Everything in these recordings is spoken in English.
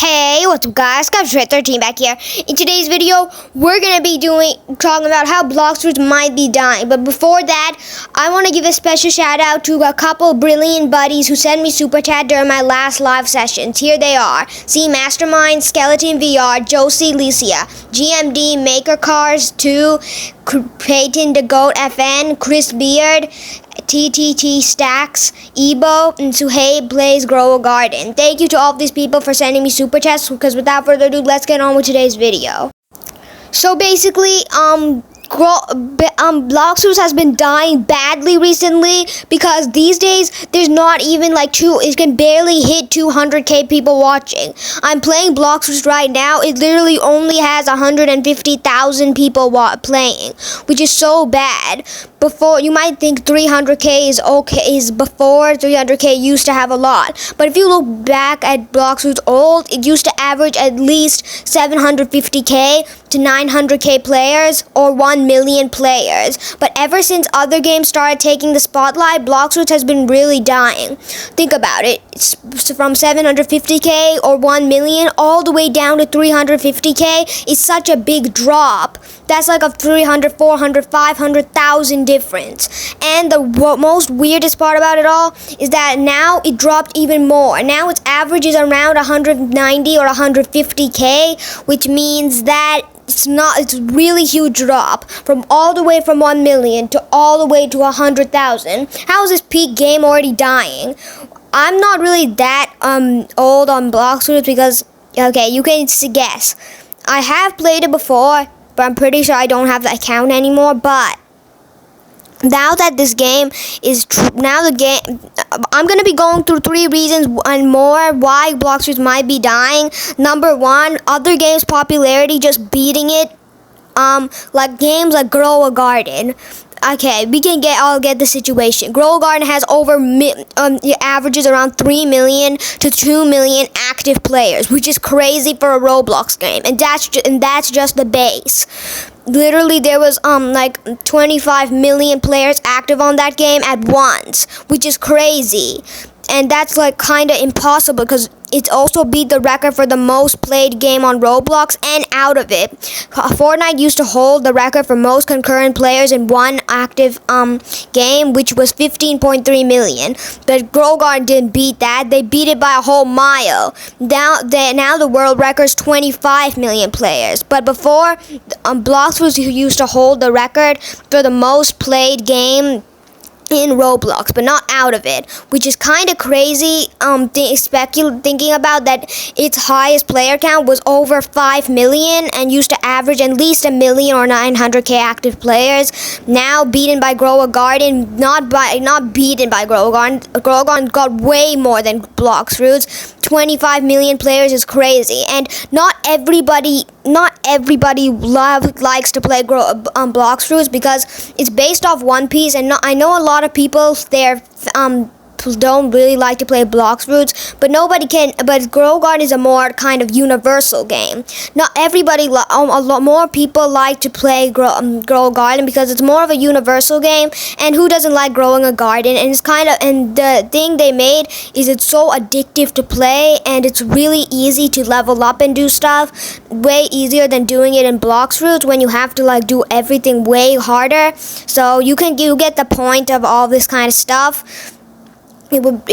Hey, what's up guys, Scott13 back here. In today's video, we're going to be talking about how Blox Fruits might be dying. But before that, I want to give a special shout out to a couple brilliant buddies who sent me super chat during my last live sessions. Here they are: C Mastermind, Skeleton VR, Josie Licia, GMD, Maker Cars 2, Peyton the Goat FN, Chris Beard, TTT Stacks, Ebo, and Suhaib Blaze Grow a Garden. Thank you to all of these people for sending me super chats, because without further ado, let's get on with today's video. So basically, Blox Fruits has been dying badly recently because these days there's not even it can barely hit 200k people watching. I'm playing Blox Fruits right now. It literally only has 150,000 people playing, which is so bad. Before, you might think 300k is okay, before 300k used to have a lot. But if you look back at Blox Fruits old, it used to average at least 750k to 900k players or 1 million players. But ever since other games started taking the spotlight, Blox Fruits has been really dying. Think about it. It's from 750k or 1 million all the way down to 350k is such a big drop. That's like a 300, 400, 500,000 difference. And the most weirdest part about it all is that now it dropped even more. Now its average is around 190 or 150k, which means that it's really huge drop from all the way from 1 million to all the way to 100,000. How is this peak game already dying? I'm not really that old on Blox Fruits because, okay, you can guess. I have played it before, but I'm pretty sure I don't have the account anymore. But now that this game is I'm going to be going through 3 reasons and more why Blox Fruits might be dying. Number 1, other games' popularity just beating it. Like games like Grow a Garden. Okay, I'll get the situation. Grow a Garden has over averages around 3 million to 2 million active players, which is crazy for a Roblox game, and that's just the base. Literally, there was 25 million players active on that game at once, which is crazy. And that's kind of impossible because it's also beat the record for the most played game on Roblox and out of it. Fortnite used to hold the record for most concurrent players in one active game, which was 15.3 million. But Grow Garden didn't beat that. They beat it by a whole mile. Now the world record is 25 million players. But before, Blox Fruits used to hold the record for the most played game in Roblox, but not out of it, which is kind of crazy. Thinking about that, its highest player count was over 5 million and used to average at least 1 million or 900k active players. Now beaten by Grow a Garden, not beaten by Grow a Garden. Grow a Garden got way more than Blox Fruits. 25 million players is crazy, and not everybody likes to play Blox Fruits because it's based off One Piece, and I know a lot of people there don't really like to play Blox Fruits, but nobody can. But Grow Garden is a more kind of universal game. Not everybody, a lot more people like to play Grow Garden because it's more of a universal game. And who doesn't like growing a garden? And and the thing they made is it's so addictive to play, and it's really easy to level up and do stuff. Way easier than doing it in Blox Fruits when you have to do everything way harder. So you get the point of all this kind of stuff. It would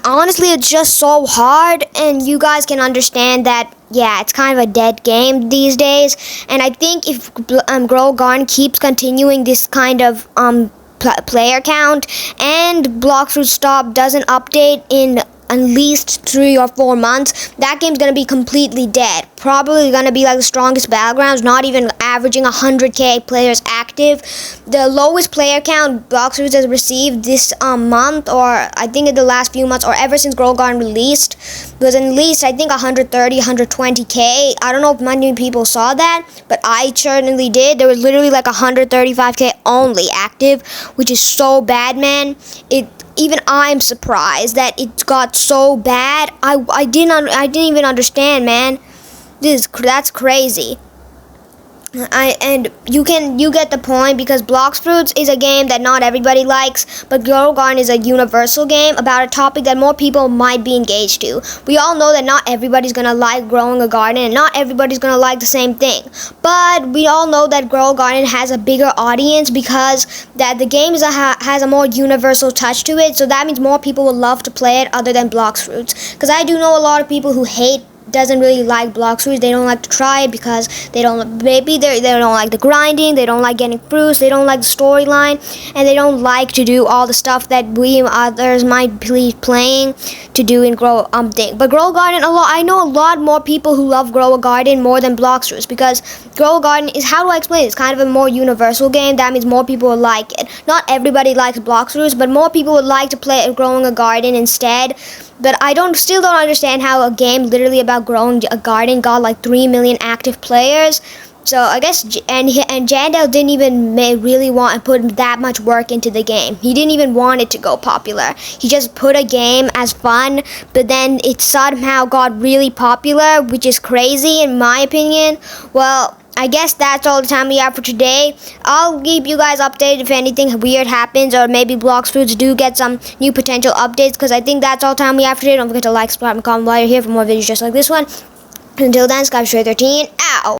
honestly, it's just so hard, and you guys can understand that. Yeah, it's kind of a dead game these days, and I think if Grow Garden keeps continuing this kind of player count, and Blox Fruits doesn't update in at least 3 or 4 months, that game's gonna be completely dead. Probably gonna be the strongest battlegrounds, not even averaging 100k players active. The lowest player count Blox Fruits has received this month, or I think in the last few months, or ever since Grow Garden released, was at least I think 130, 120k. I don't know if many people saw that, but I certainly did. There was literally 135k only active, which is so bad, man. Even I'm surprised that it got so bad. I didn't even understand, man. That's crazy. And you get the point, because Blox Fruits is a game that not everybody likes, but Grow Garden is a universal game about a topic that more people might be engaged to. We all know that not everybody's gonna like growing a garden, and not everybody's gonna like the same thing. But we all know that Grow Garden has a bigger audience because that the game has a more universal touch to it. So that means more people will love to play it other than Blox Fruits. Because I do know a lot of people who doesn't really like Blox Fruits. They don't like to try it because they don't like the grinding, they don't like getting fruits, they don't like the storyline, and they don't like to do all the stuff that we others might be playing to do in thing. But Grow Garden, I know a lot more people who love Grow a Garden more than Blox Fruits, because Grow a Garden is, how do I explain it? It's kind of a more universal game. That means more people will like it. Not everybody likes Blox Fruits, but more people would like to play Growing a Garden instead. But I still don't understand how a game literally about growing a garden got like 3 million active players. So I guess, and Jandel didn't even really want to put that much work into the game. He didn't even want it to go popular. He just put a game as fun, but then it somehow got really popular, which is crazy in my opinion. Well, I guess that's all the time we have for today. I'll keep you guys updated if anything weird happens, or maybe Blox Fruits do get some new potential updates, because I think that's all the time we have for today. Don't forget to like, subscribe, and comment while you're here for more videos just like this one. Until then, Skype 13 out.